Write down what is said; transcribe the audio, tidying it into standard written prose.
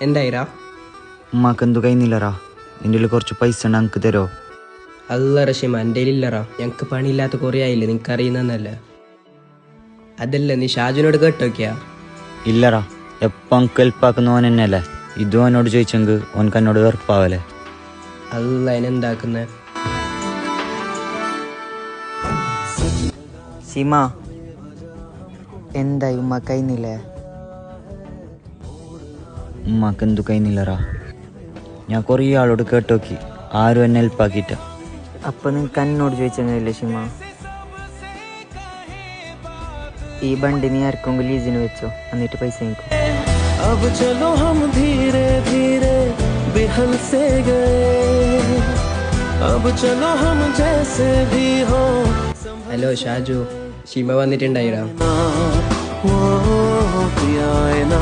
എന്തായിരാ? ഉമ്മാക്ക് എന്തു കഴിയുന്നില്ലറാ. നിൻ്റെ കുറച്ച് പൈസ ഉണ്ട്, എനിക്ക് തരോ? അല്ല റഷീമ, എൻ്റെ ഇല്ലറാ. ഞങ്ങൾക്ക് പണിയില്ലാത്ത കുറേ ആയില്ലേ, നിനക്ക് അറിയുന്നല്ല. അതല്ല, നീ ഷാജുനോട് കേട്ടോക്കിയാ? ഇല്ലറാ, എപ്പം എനിക്ക് ഹെൽപ്പാക്കുന്ന ഓൻ തന്നെയല്ലേ. ഇതും അവനോട് ചോദിച്ചെങ്കിൽ ഓനക്ക് എന്നോട് വെറുപ്പാവല്ലേ. അല്ല, അതിനെന്താക്കുന്നേ? സീമ, എന്തായി ഉമ്മ കഴിയുന്നില്ലേ? ഉമ്മാക്ക് എന്തു കഴിയുന്നില്ലറാ. ഞാൻ കുറേ ആളോട് കേട്ടോക്കി, ആരും എന്നെ ഹെൽപ്പാക്കിയിട്ട. അപ്പൊ നിനക്ക് എന്നോട് ചോദിച്ചെങ്കിലല്ലേ സീമ? ഈ ബണ്ടി നീ ആർക്കെങ്കിലും ലീസിന് വെച്ചോ, എന്നിട്ട് പൈസ എനിക്ക്. अब चलो हम धीरे धीरे बिहल से गए, अब चलो हम जैसे भी हो. ഹലോ ഷാജു, ഷിമ വന്നിട്ടുണ്ടായിരാ? वो पिया ना